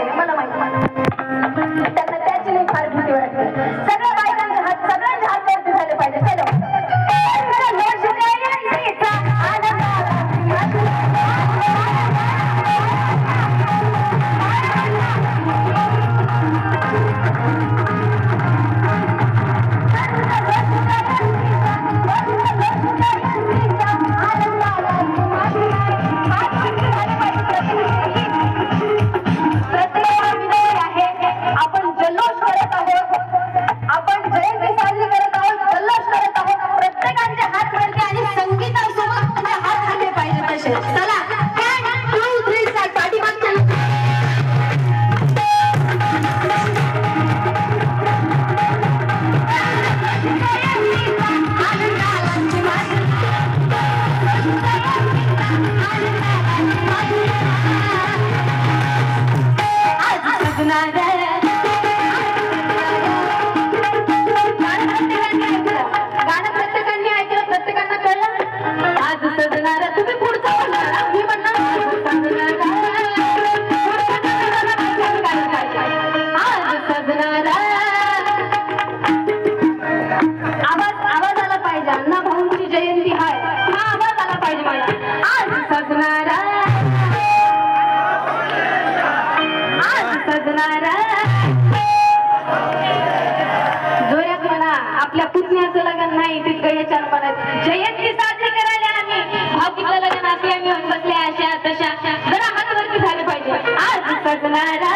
पाहिजे मला माहिती. त्यांना त्याची नाही फार भीती वाटते. सगळ्या बायकांचे हात सगळ्यांच्या हात वरती झाले पाहिजे. चलो आपल्या पुतण्याचं लग्न नाही तितकं याच्या म्हणत जयंती साजरी करायला आम्ही भावकीतलं लग्न असले आम्ही बसले अशा तशा जरा हातवरती झाले पाहिजे. आज सजनारा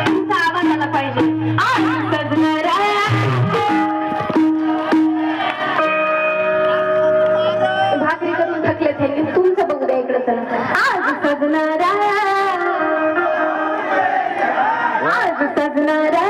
तुमचा आवाज आला पाहिजे. आज सजनारा भाकरी करून थकले ते तुमचं बघू द्या इकडे. चला आज सजनारा आज सजनारा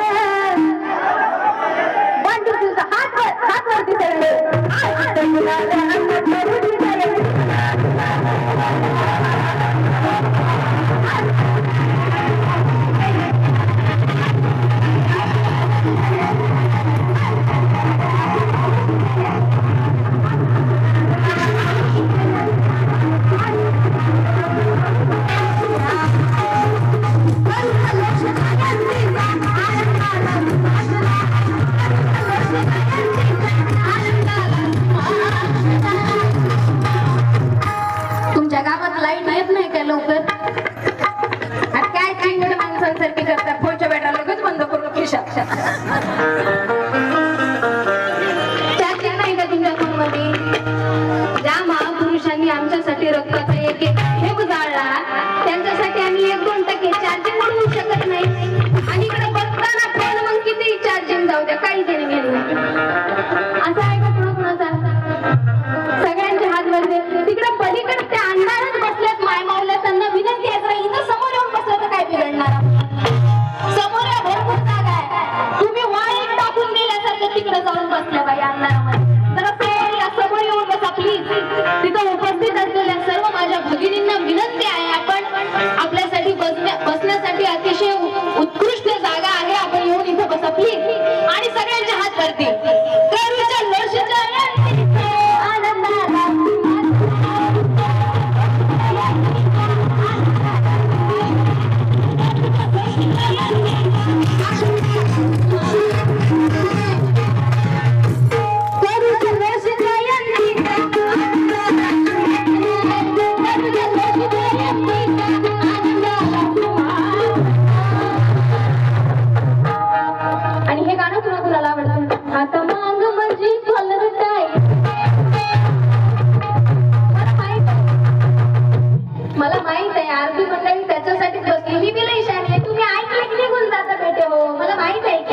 आमच्यासाठी रक्ताचा एक एक थेंब जाळला त्यांच्यासाठी आम्ही 1-2% चार्जिंग म्हणू शकत नाही. आणि इकडे बघताना फोन मग किती चार्जिंग जाऊ द्या काही देणे घेणे नाही असं आहे का कोणाचा. सगळ्यांच्या हात वरती तिकडे पलीकडे त्या अंधारात बसल्यात मायमावल्या त्यांना विनंती आहे जरा इथं समोर येऊन बसलं तर काय बिघडणार. समोर भरपूर जागा आहे तुम्ही वाईट टाकून दिल्यासारखं तिकडे जाऊन बसल्या बाई अंधारामध्ये. जरा समोर येऊन बसा प्लीज. तिथं उपस्थित असलेल्या सर्व माझ्या भगिनींना विनंती आहे आपण आपल्यासाठी बसण्यासाठी अतिशय उत्कृष्ट जागा आहे आपण येऊन इथं बसा प्लीज. आणि सगळ्यांच्या हात वरती करूच्या लोशीच्या त्याच्यासाठीच बसली मी बिला इशानी तुम्ही ऐकले की निघून जाता बेटे. हो मला माहित आहे